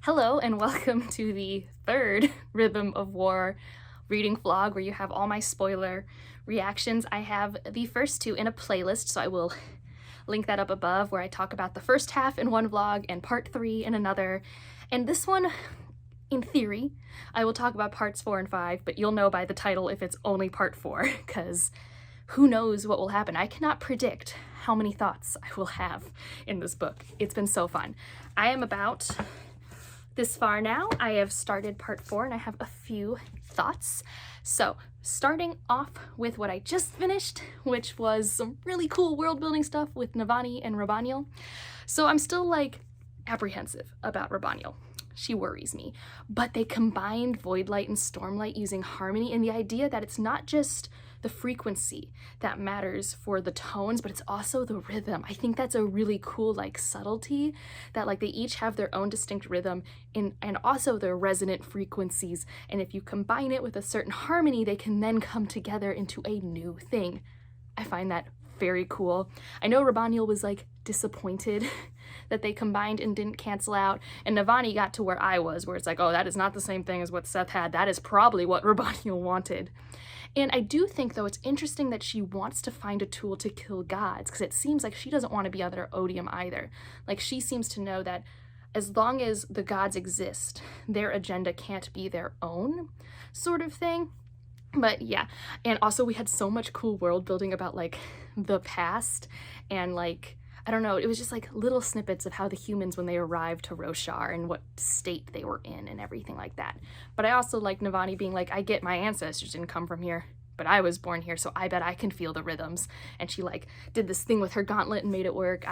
Hello and welcome to the third Rhythm of War reading vlog where you have all my spoiler reactions. I have the first two in a playlist, so I will link that up above where I talk about the first half in one vlog and part 3 in another. And this one, in theory, I will talk about parts 4 and 5, but you'll know by the title if it's only part 4, because who knows what will happen. I cannot predict how many thoughts I will have in this book. It's been so fun. I am about this far now. I have started part 4 and I have a few thoughts. So starting off with what I just finished, which was some really cool world building stuff with Navani and Rabaniel. So I'm still like apprehensive about Rabaniel. She worries me. But they combined Voidlight and Stormlight using harmony, and the idea that it's not just the frequency that matters for the tones, but it's also the rhythm. I think that's a really cool like subtlety, that like they each have their own distinct rhythm and also their resonant frequencies. And if you combine it with a certain harmony, they can then come together into a new thing. I find that very cool. I know Rabaniel was like disappointed that they combined and didn't cancel out, and Navani got to where I was, where it's like, oh, that is not the same thing as what Seth had. That is probably what Rabaniel wanted. And I do think, though, it's interesting that she wants to find a tool to kill gods, because it seems like she doesn't want to be under odium either. Like, she seems to know that as long as the gods exist, their agenda can't be their own sort of thing. But yeah, and also we had so much cool world building about like the past, and like, I don't know, it was just like little snippets of how the humans, when they arrived to Roshar and what state they were in and everything like that. But I also like Navani being like, I get my ancestors didn't come from here, but I was born here, so I bet I can feel the rhythms. And she like did this thing with her gauntlet and made it work.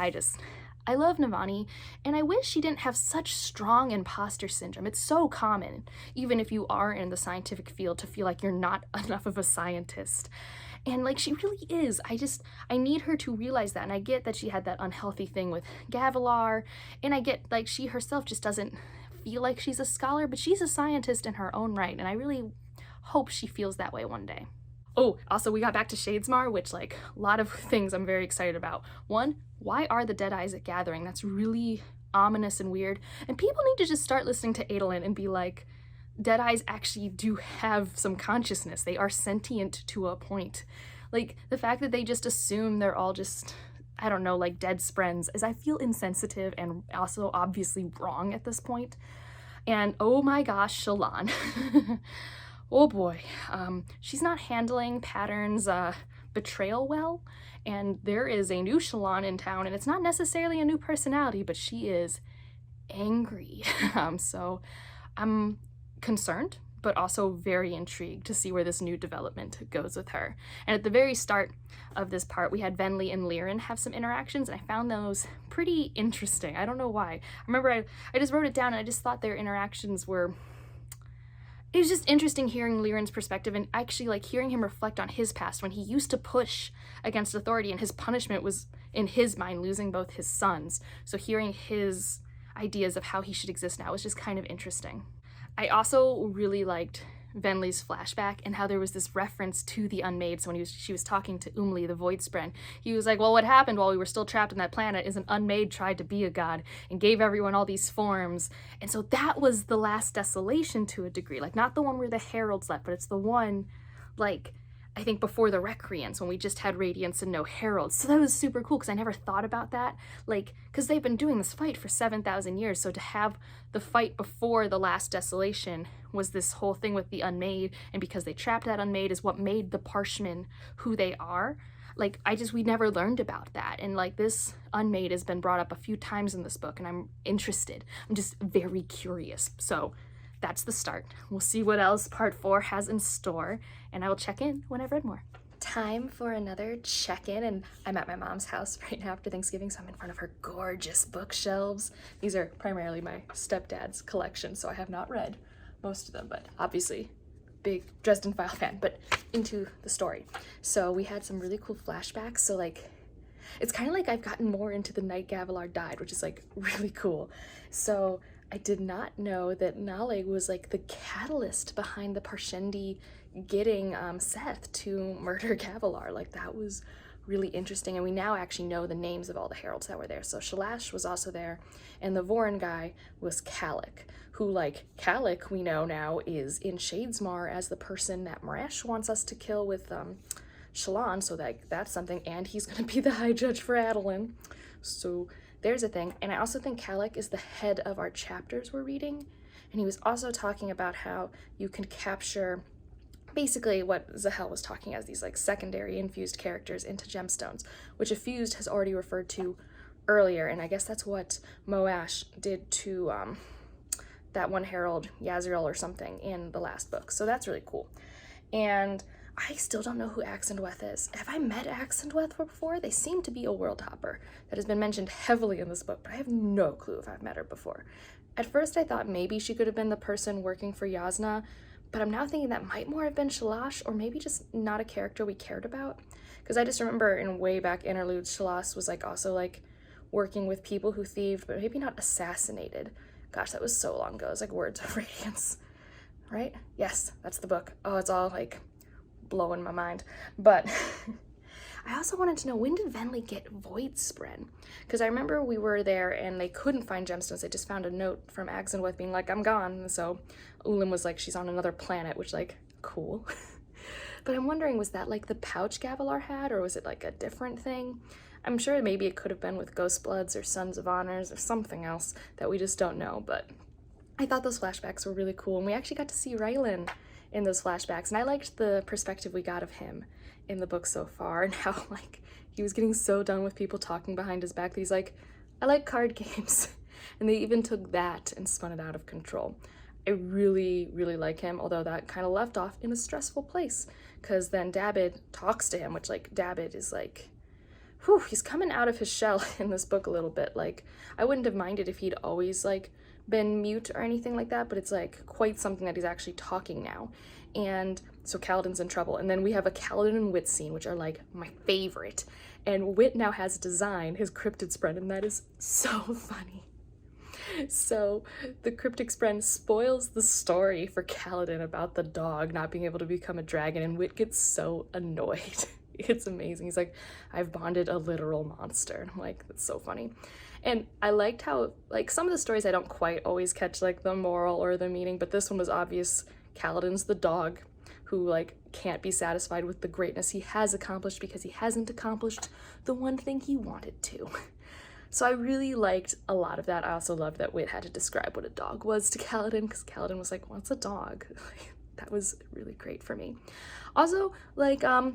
I love Navani, and I wish she didn't have such strong imposter syndrome. It's so common, even if you are in the scientific field, to feel like you're not enough of a scientist. And like, she really is. I need her to realize that. And I get that she had that unhealthy thing with Gavilar, and I get like she herself just doesn't feel like she's a scholar, but she's a scientist in her own right. And I really hope she feels that way one day. Oh, also we got back to Shadesmar, which like a lot of things I'm very excited about. One, why are the Deadeyes gathering? That's really ominous and weird. And people need to just start listening to Adolin and be like, Deadeyes actually do have some consciousness. They are sentient to a point. Like, the fact that they just assume they're all just, I don't know, like dead sprens, is I feel insensitive and also obviously wrong at this point. And oh my gosh, Shallan. Oh boy, she's not handling Pattern's betrayal well, and there is a new Shallan in town, and it's not necessarily a new personality, but she is angry. So I'm concerned, but also very intrigued to see where this new development goes with her. And at the very start of this part, we had Venli and Lirin have some interactions, and I found those pretty interesting. I don't know why. I remember I just wrote it down, and I just thought their interactions were, it was just interesting hearing Lirin's perspective and actually like hearing him reflect on his past when he used to push against authority, and his punishment was, in his mind, losing both his sons. So hearing his ideas of how he should exist now was just kind of interesting. I also really liked Venli's flashback and how there was this reference to the Unmade. So when she was talking to Umli, the Voidspren, he was like, well, what happened while we were still trapped on that planet is an Unmade tried to be a god and gave everyone all these forms. And so that was the last desolation to a degree. Like, not the one where the heralds left, but it's the one, like, I think before the Recreants, when we just had Radiance and no heralds. So that was super cool, because I never thought about that. Like, because they've been doing this fight for 7,000 years, so to have the fight before the last desolation was this whole thing with the Unmade, and because they trapped that Unmade is what made the Parshmen who they are. Like, we never learned about that. And like, this Unmade has been brought up a few times in this book, and I'm interested. I'm just very curious. So that's the start. We'll see what else part 4 has in store, and I will check in when I've read more. Time for another check-in, and I'm at my mom's house right now after Thanksgiving, so I'm in front of her gorgeous bookshelves. These are primarily my stepdad's collection, so I have not read most of them, but obviously big Dresden File fan. But into the story. So we had some really cool flashbacks, so like, it's kind of like I've gotten more into the night Gavilar died, which is like really cool. So I did not know that Nale was like the catalyst behind the Parshendi getting Seth to murder Gavilar. Like, that was really interesting, and we now actually know the names of all the heralds that were there. So Shalash was also there, and the Vorin guy was Kalik, who, like, Kalik we know now is in Shadesmar as the person that Marash wants us to kill with Shallan, so that's something, and he's gonna be the High Judge for Adolin. So there's a thing. And I also think Kalik is the head of our chapters we're reading, and he was also talking about how you can capture basically what Zahel was talking as these like secondary infused characters into gemstones, which a fused has already referred to earlier, and I guess that's what Moash did to that one herald, Yazriel or something, in the last book. So that's really cool. And I still don't know who Axandweth is. Have I met Axandweth before? They seem to be a world hopper that has been mentioned heavily in this book, but I have no clue if I've met her before. At first I thought maybe she could have been the person working for Yasna, but I'm now thinking that might more have been Shalash, or maybe just not a character we cared about. Because I just remember in way back interludes, Shalash was like also like working with people who thieved, but maybe not assassinated. Gosh, that was so long ago. It was like Words of Radiance, right? Yes, that's the book. Oh, it's all like blowing my mind. But I also wanted to know, when did Venli get Void Spren? Because I remember we were there and they couldn't find gemstones. They just found a note from Axandweth being like, I'm gone. And so Ulim was like, she's on another planet, which, like, cool. But I'm wondering, was that like the pouch Gavilar had, or was it like a different thing? I'm sure maybe it could have been with Ghostbloods or Sons of Honors or something else that we just don't know. But I thought those flashbacks were really cool, and we actually got to see Rylan in those flashbacks, and I liked the perspective we got of him in the book so far, and how like he was getting so done with people talking behind his back that he's like, I like card games. And they even took that and spun it out of control. I really, really like him, although that kind of left off in a stressful place, because then Dabbid talks to him, which, like, Dabbid is like, whew, he's coming out of his shell in this book a little bit. Like, I wouldn't have minded if he'd always like been mute or anything like that, but it's like quite something that he's actually talking now. And so Kaladin's in trouble. And then we have a Kaladin and Wit scene, which are like my favorite. And Wit now has Design, his cryptid spread, and that is so funny. So the cryptic spren spoils the story for Kaladin about the dog not being able to become a dragon, and Wit gets so annoyed. It's amazing. He's like, I've bonded a literal monster. And I'm like, that's so funny. And I liked how, like, some of the stories I don't quite always catch like the moral or the meaning, but this one was obvious. Kaladin's the dog who like can't be satisfied with the greatness he has accomplished because he hasn't accomplished the one thing he wanted to. So I really liked a lot of that. I also loved that Wit had to describe what a dog was to Kaladin, because Kaladin was like, what's a dog? That was really great for me. Also, like, I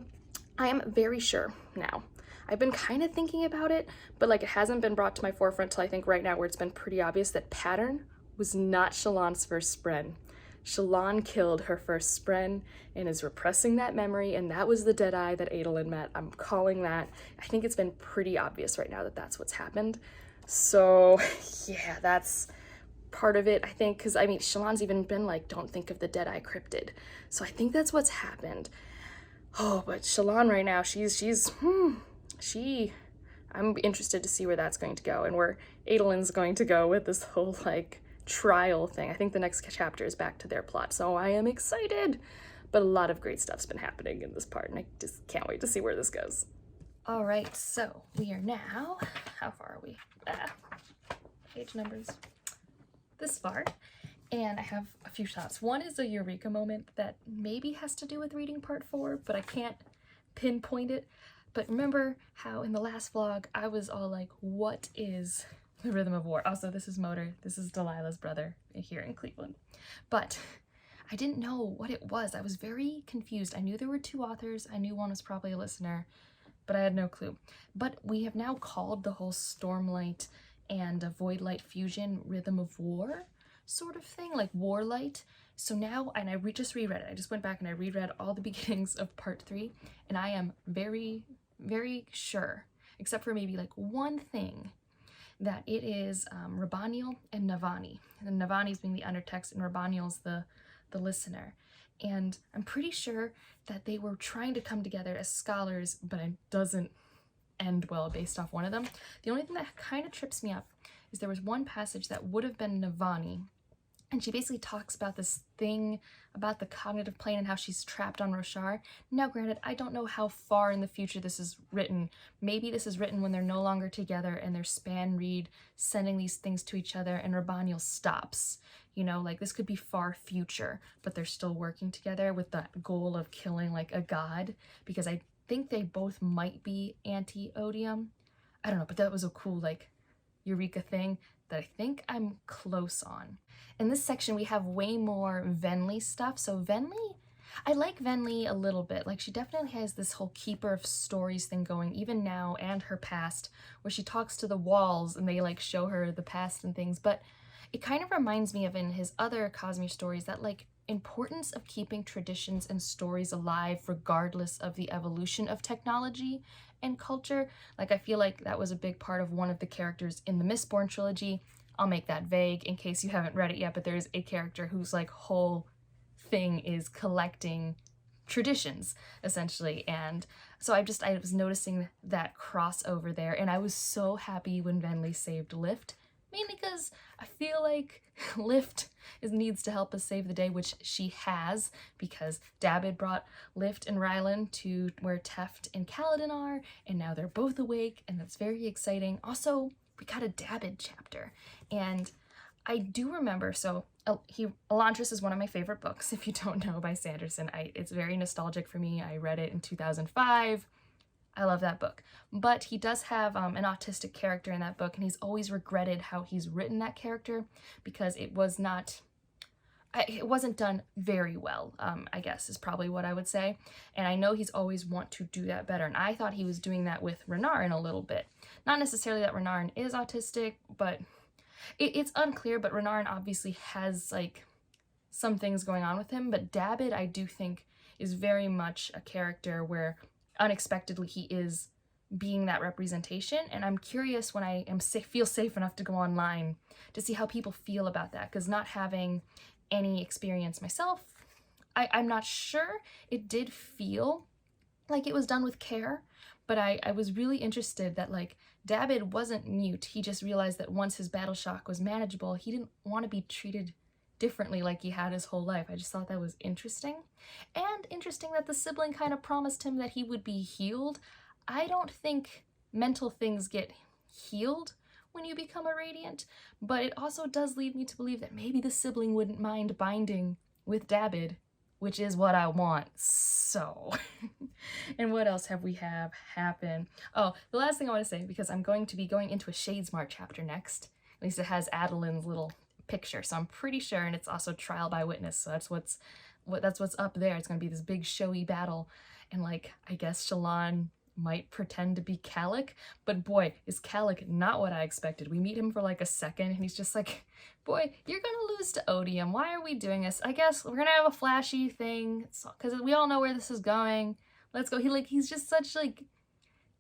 am very sure now. I've been kind of thinking about it, but like it hasn't been brought to my forefront till I think right now, where it's been pretty obvious that Pattern was not Shallan's first spren. Shallan killed her first spren and is repressing that memory, and that was the Deadeye that Adolin met. I'm calling that. I think it's been pretty obvious right now that that's what's happened. So yeah, that's part of it, I think, because I mean, Shallan's even been like, don't think of the Deadeye cryptid. So I think that's what's happened. Oh, but Shallan right now, I'm interested to see where that's going to go and where Adolin's going to go with this whole like trial thing. I think the next chapter is back to their plot, so I am excited. But a lot of great stuff's been happening in this part, and I just can't wait to see where this goes. All right, so we are now, how far are we? Page numbers. This far. And I have a few shots. One is a eureka moment that maybe has to do with reading part 4, but I can't pinpoint it. But remember how in the last vlog, I was all like, what is the Rhythm of War? Also, this is Motor. This is Delilah's brother here in Cleveland. But I didn't know what it was. I was very confused. I knew there were 2 authors. I knew one was probably a listener, but I had no clue. But we have now called the whole Stormlight and a Voidlight fusion Rhythm of War sort of thing, like Warlight. So now, and I just reread it. I just went back and I reread all the beginnings of part 3, and I am very, very sure, except for maybe like one thing, that it is Rabaniel and Navani. And Navani's being the undertext and Rabaniel's the listener. And I'm pretty sure that they were trying to come together as scholars, but it doesn't end well based off one of them. The only thing that kind of trips me up is there was one passage that would have been Navani, And she basically talks about this thing about the cognitive plane and how she's trapped on Roshar. Now, granted, I don't know how far in the future this is written. Maybe this is written when they're no longer together and they're Span Reed sending these things to each other and Rabaniel stops. You know, like this could be far future, but they're still working together with that goal of killing like a god, because I think they both might be anti-odium. I don't know, but that was a cool like Eureka thing that I think I'm close on. In this section, we have way more Venli stuff. So Venli, I like Venli a little bit. Like she definitely has this whole keeper of stories thing going, even now and her past, where she talks to the walls and they like show her the past and things. But it kind of reminds me of in his other Cosmere stories that like importance of keeping traditions and stories alive regardless of the evolution of technology and culture. Like I feel like that was a big part of one of the characters in the Mistborn trilogy. I'll make that vague in case you haven't read it yet, but there's a character whose like whole thing is collecting traditions essentially. And so I was noticing that crossover there, and I was so happy when Venli saved Lift, mainly because I feel like Lift needs to help us save the day, which she has, because Dabid brought Lift and Rylan to where Teft and Kaladin are, and now they're both awake, and that's very exciting. Also, we got a Dabid chapter, and I do remember, so Elantris is one of my favorite books, if you don't know, by Sanderson. It's very nostalgic for me. I read it in 2005. I love that book. But he does have an autistic character in that book, and he's always regretted how he's written that character because it wasn't done very well, I guess is probably what I would say. And I know he's always want to do that better. And I thought he was doing that with Renarin a little bit. Not necessarily that Renarin is autistic, but it's unclear. But Renarin obviously has like some things going on with him. But Dabid, I do think, is very much a character where unexpectedly he is being that representation. And I'm curious when I feel safe enough to go online to see how people feel about that, because not having any experience myself, I'm not sure. It did feel like it was done with care, but I was really interested that like Dabid wasn't mute. He just realized that once his battle shock was manageable, he didn't want to be treated differently like he had his whole life. I just thought that was interesting. And interesting that the sibling kind of promised him that he would be healed. I don't think mental things get healed when you become a Radiant, but it also does lead me to believe that maybe the sibling wouldn't mind binding with Dabid, which is what I want. So, and what else have we happen? Oh, the last thing I want to say, because I'm going to be going into a Shadesmar chapter next. At least it has Adelin's little picture, so I'm pretty sure, and it's also trial by witness, so that's what's up there. It's gonna be this big showy battle, and like I guess Shallan might pretend to be Kalik, but boy, is Kalik not what I expected. We meet him for like a second, and he's just like, boy, you're gonna lose to Odium. Why are we doing this? I guess we're gonna have a flashy thing, because we all know where this is going. Let's go. He's just such like,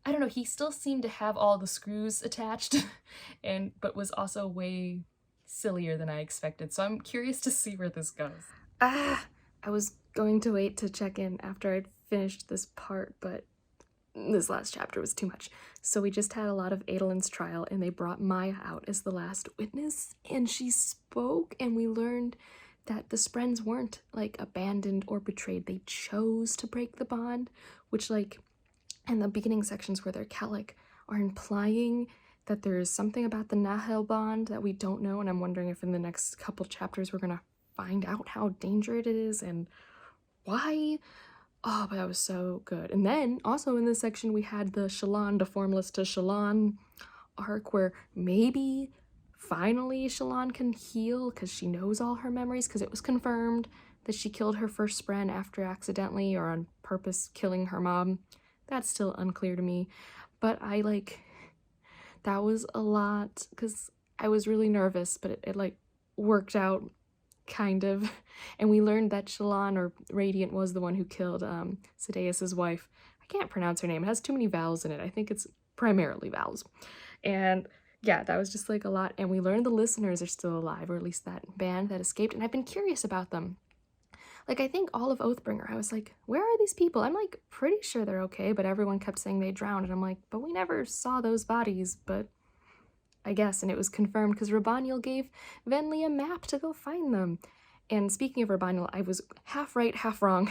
I don't know, he still seemed to have all the screws attached, but was also way sillier than I expected. So I'm curious to see where this goes. I was going to wait to check in after I'd finished this part, but this last chapter was too much. So we just had a lot of Adelin's trial, and they brought Maya out as the last witness, and she spoke, and we learned that the Sprens weren't like abandoned or betrayed. They chose to break the bond, which like in the beginning sections where they're Kalik are implying that there is something about the Nahel bond that we don't know, and I'm wondering if in the next couple chapters we're gonna find out how dangerous it is and why. Oh, but that was so good. And then also in this section we had the Shallan, the Formless to Shallan arc, where maybe finally Shallan can heal because she knows all her memories, because it was confirmed that she killed her first Spren after accidentally or on purpose killing her mom. That's still unclear to me, but that was a lot because I was really nervous, but it like worked out kind of. And we learned that Shallan, or Radiant, was the one who killed Sadeas's wife. I can't pronounce her name. It has too many vowels in it. I think it's primarily vowels. And yeah, that was just like a lot. And we learned the listeners are still alive, or at least that band that escaped. And I've been curious about them. Like, I think all of Oathbringer, I was like, where are these people? I'm like pretty sure they're okay, but everyone kept saying they drowned. And I'm like, but we never saw those bodies. But I guess, and it was confirmed because Rabaniel gave Venli a map to go find them. And speaking of Rabaniel, I was half right, half wrong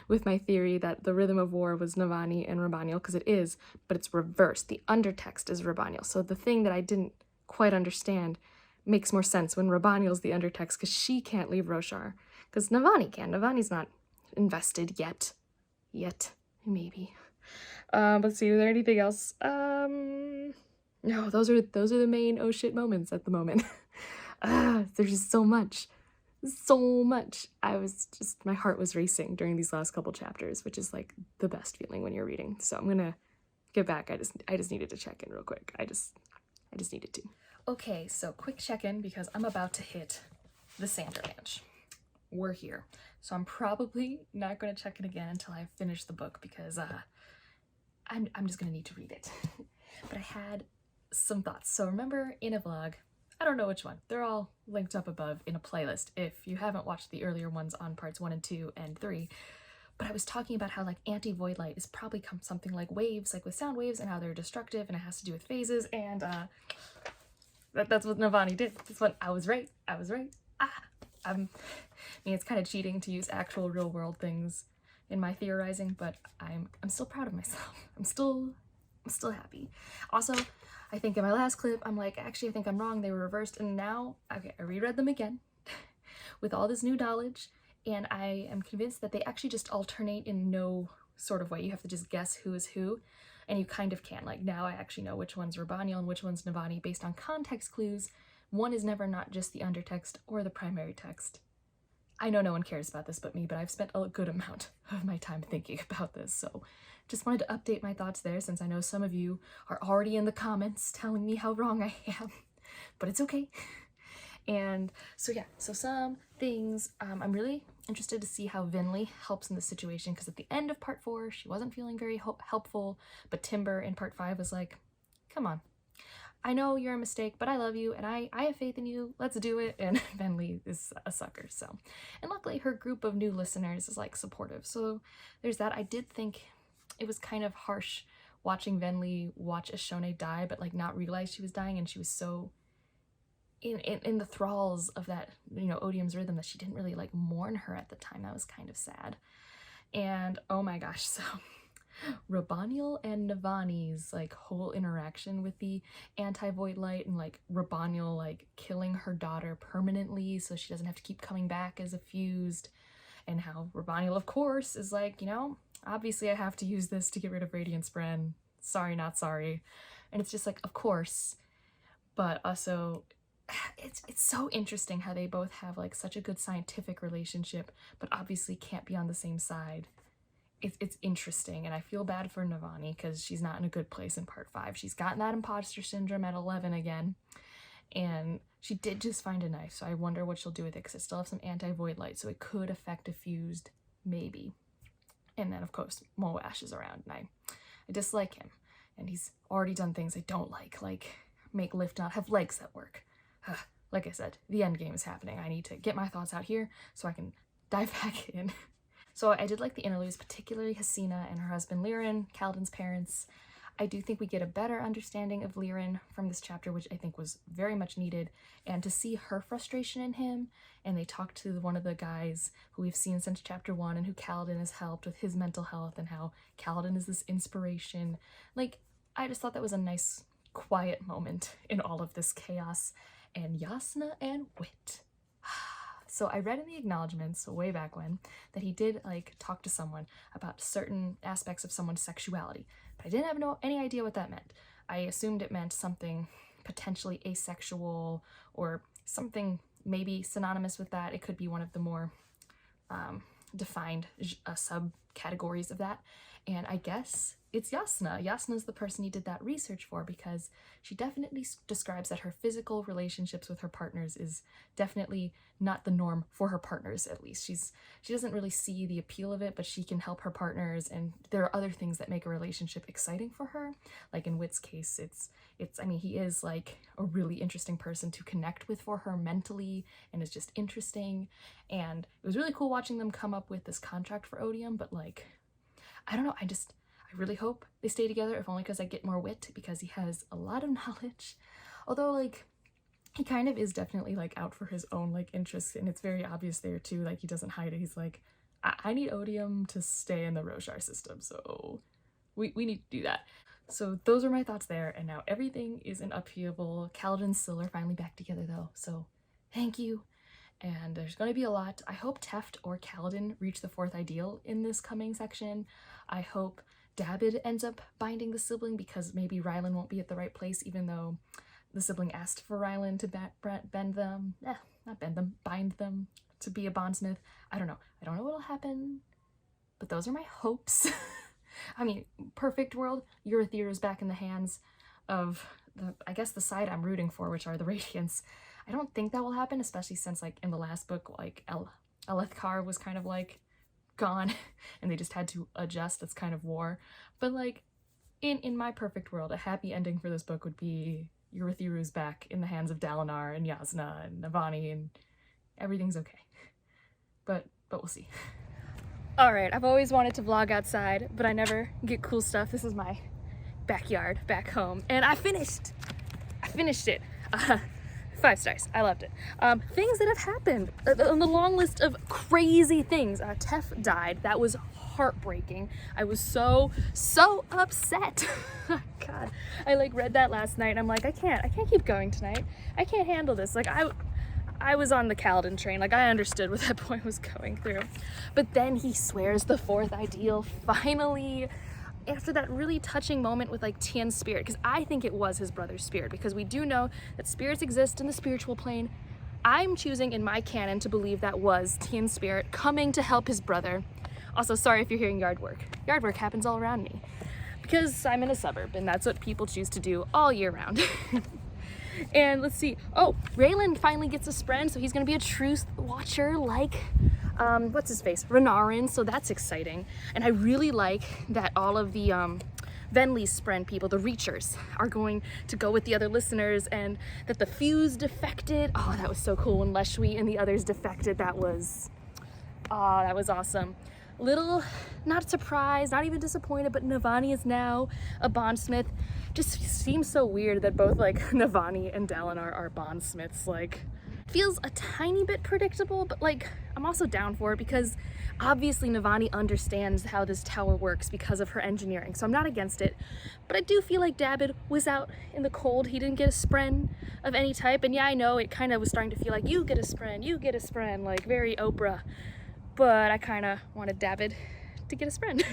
with my theory that the Rhythm of War was Navani and Rabaniel, because it is, but it's reversed. The undertext is Rabaniel. So the thing that I didn't quite understand makes more sense when Rabaniel's the undertext, because she can't leave Roshar. Because Navani can. Navani's not invested yet. Maybe. Let's see, is there anything else? No, those are the main oh shit moments at the moment. There's just so much. My heart was racing during these last couple chapters, which is like the best feeling when you're reading. So I'm gonna get back. I just needed to check in real quick. I just needed to. Okay, so quick check-in because I'm about to hit the Sandor Ranch. We're here. So I'm probably not gonna check in again until I finish the book because I'm just gonna need to read it. But I had some thoughts. So remember in a vlog, I don't know which one, they're all linked up above in a playlist if you haven't watched the earlier ones on parts 1 and 2 and 3, but I was talking about how like anti-void light is probably something like waves, like with sound waves, and how they're destructive and it has to do with phases, and that's what Navani did. That's what I was right. I mean, it's kind of cheating to use actual real world things in my theorizing, but I'm still proud of myself. I'm still happy. Also, I think in my last clip, I'm like, actually, I think I'm wrong. They were reversed. And now, okay, I reread them again with all this new knowledge. And I am convinced that they actually just alternate in no sort of way. You have to just guess who is who. And you kind of can. Like now I actually know which one's Rabaniel and which one's Navani based on context clues. One is never not just the undertext or the primary text. I know no one cares about this but me, but I've spent a good amount of my time thinking about this. So just wanted to update my thoughts there since I know some of you are already in the comments telling me how wrong I am, but it's okay. And so yeah, so some things, I'm really interested to see how Venli helps in this situation, because at the end of part 4, she wasn't feeling very helpful, but Timber in part 5 was like, come on, I know you're a mistake, but I love you and I have faith in you. Let's do it. And Venli is a sucker. So, and luckily her group of new listeners is like supportive. So there's that. I did think it was kind of harsh watching Venli watch Ashone die, but like not realize she was dying, and she was so in the thralls of that, you know, Odium's rhythm that she didn't really like mourn her at the time. That was kind of sad. And oh my gosh, so Rabaniel and Navani's like whole interaction with the anti-void light, and like Rabaniel like killing her daughter permanently so she doesn't have to keep coming back as a fused, and how Rabaniel of course is like, you know, obviously I have to use this to get rid of Radiance Bren, sorry not sorry. And it's just like, of course, but also it's so interesting how they both have like such a good scientific relationship but obviously can't be on the same side. It's interesting, and I feel bad for Navani because she's not in a good place in part 5. She's gotten that imposter syndrome at 11 again, and she did just find a knife, so I wonder what she'll do with it because it still has some anti-void light, so it could affect a fused, maybe. And then of course Moash is around, and I dislike him, and he's already done things I don't like make Lift not have legs that work. Like I said, the end game is happening. I need to get my thoughts out here so I can dive back in. So I did like the interludes, particularly Hasina and her husband Lirin, Kaladin's parents. I do think we get a better understanding of Lirin from this chapter, which I think was very much needed, and to see her frustration in him, and they talked to one of the guys who we've seen since chapter 1 and who Kaladin has helped with his mental health, and how Kaladin is this inspiration. Like, I just thought that was a nice, quiet moment in all of this chaos. And Jasnah and Wit. So I read in the acknowledgements way back when that he did like talk to someone about certain aspects of someone's sexuality, but I didn't have any idea what that meant. I assumed it meant something potentially asexual or something maybe synonymous with that. It could be one of the more defined subcategories of that. And I guess it's Jasnah. Jasnah is the person he did that research for, because she definitely describes that her physical relationships with her partners is definitely not the norm for her partners, at least. She doesn't really see the appeal of it, but she can help her partners, and there are other things that make a relationship exciting for her. Like in Wit's case, I mean, he is like a really interesting person to connect with for her mentally, and is just interesting. And it was really cool watching them come up with this contract for Odium, but like, I don't know, I really hope they stay together, if only because I get more Wit, because he has a lot of knowledge. Although, like, he kind of is definitely, like, out for his own, like, interests, and it's very obvious there, too. Like, he doesn't hide it. He's like, I need Odium to stay in the Roshar system, so we need to do that. So those are my thoughts there, and now everything is in upheaval. Kaladin and Syl are finally back together, though, so thank you. And there's going to be a lot. I hope Teft or Kaladin reach the 4th ideal in this coming section. I hope Dabbid ends up binding the sibling, because maybe Rylan won't be at the right place, even though the sibling asked for Rylan to bind them to be a bondsmith. I don't know what'll happen, but those are my hopes. I mean, perfect world, Urithiru is back in the hands of I guess the side I'm rooting for, which are the Radiants. I don't think that will happen, especially since, like, in the last book, like, Alethkar was kind of, like, gone, and they just had to adjust. That's kind of war. But, like, in my perfect world, a happy ending for this book would be Urithiru's back in the hands of Dalinar and Jasnah and Navani, and everything's okay. But we'll see. Alright, I've always wanted to vlog outside, but I never get cool stuff. This is my backyard back home, and I finished it. 5 stars. I loved it. Things that have happened on the long list of crazy things. Tef died. That was heartbreaking. I was so upset. God, I like read that last night and I'm like, I can't keep going tonight. I can't handle this. Like, I was on the Kaladin train. Like, I understood what that boy was going through. But then he swears the 4th ideal finally, after that really touching moment with, like, Tien's spirit, because I think it was his brother's spirit, because we do know that spirits exist in the spiritual plane. I'm choosing in my canon to believe that was Tien's spirit coming to help his brother. Also, sorry if you're hearing yard work. Yard work happens all around me, because I'm in a suburb, and that's what people choose to do all year round. And let's see. Oh, Raylan finally gets a spren, so he's gonna be a truce watcher like, what's his face? Renarin, so that's exciting. And I really like that all of the Venli's spren people, the Reachers, are going to go with the other listeners, and that the Fuse defected. Oh, that was so cool when Leshwi and the others defected. That was awesome. Little, not surprised, not even disappointed, but Navani is now a bondsmith. Just seems so weird that both, like, Navani and Dalinar are bondsmiths. Like, feels a tiny bit predictable, but, like, I'm also down for it because obviously Navani understands how this tower works because of her engineering, so I'm not against it. But I do feel like Dabbid was out in the cold. He didn't get a spren of any type, and yeah, I know it kind of was starting to feel like, you get a spren, like, very Oprah. But I kind of wanted Dabbid to get a spren.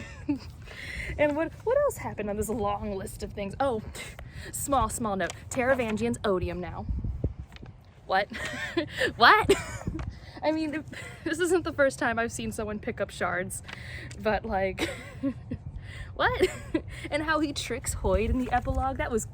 And what else happened on this long list of things? Oh, small note. Taravangian's Odium now. What? What? I mean, this isn't the first time I've seen someone pick up shards, but, like, what? And how he tricks Hoid in the epilogue, that was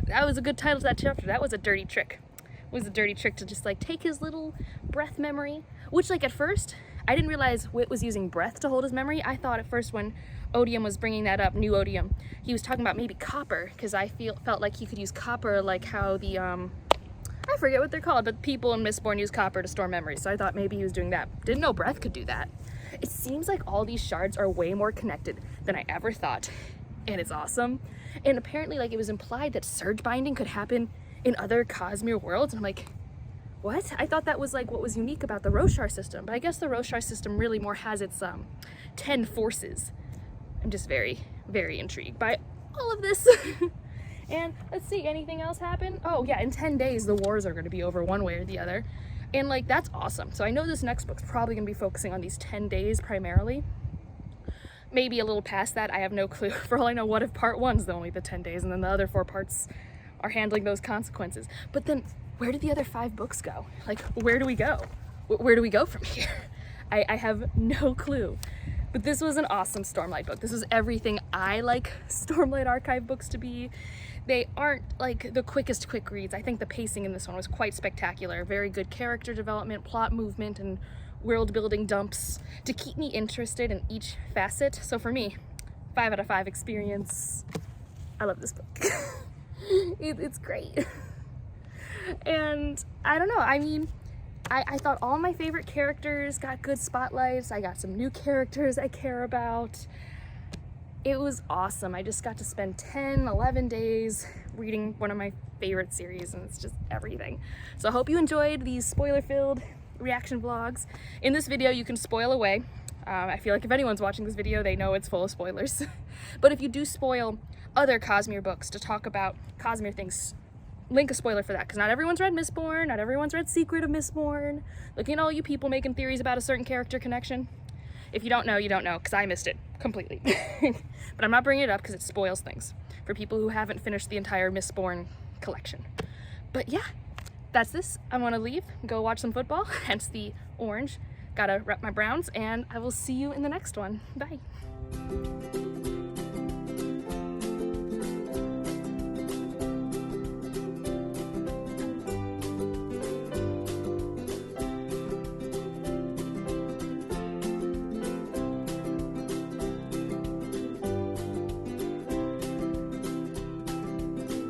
a good title to that chapter. That was a dirty trick. It was a dirty trick to just, like, take his little breath memory, which, like, at first, I didn't realize Wit was using breath to hold his memory. I thought at first when Odium was bringing that up, New Odium, he was talking about maybe copper, because I felt like he could use copper, like how the, I forget what they're called, but people in Mistborn use copper to store memories, so I thought maybe he was doing that. Didn't know breath could do that. It seems like all these shards are way more connected than I ever thought, and it's awesome. And apparently, like, it was implied that surge binding could happen in other Cosmere worlds, and I'm like, what? I thought that was, like, what was unique about the Roshar system, but I guess the Roshar system really more has its 10 forces. I'm just very, very intrigued by all of this. And let's see, anything else happen? Oh yeah, in 10 days the wars are going to be over one way or the other, and, like, that's awesome. So I know this next book's probably going to be focusing on these 10 days primarily. Maybe a little past that, I have no clue. For all I know, what if part 1's only the 10 days and then the other 4 parts are handling those consequences? But then where do the other 5 books go? Like, where do we go? Where do we go from here? I have no clue. But this was an awesome Stormlight book. This was everything I like Stormlight Archive books to be. They aren't, like, the quickest quick reads. I think the pacing in this one was quite spectacular. Very good character development, plot movement, and world building dumps to keep me interested in each facet. So for me, 5 out of 5 experience. I love this book. It's great. And I don't know, I mean, I thought all my favorite characters got good spotlights. I got some new characters I care about. it was awesome. I just got to spend 10, 11 days reading one of my favorite series, and it's just everything. So I hope you enjoyed these spoiler-filled reaction vlogs. In this video, you can spoil away. I feel like if anyone's watching this video, they know it's full of spoilers. But if you do spoil other Cosmere books to talk about Cosmere things, link a spoiler for that, because not everyone's read Mistborn, not everyone's read Secret of Mistborn. Looking at all you people making theories about a certain character connection. If you don't know, you don't know, because I missed it completely. But I'm not bringing it up because it spoils things for people who haven't finished the entire Mistborn collection. But yeah, that's this. I want to leave, go watch some football, hence the orange. Gotta rep my Browns, and I will see you in the next one. Bye.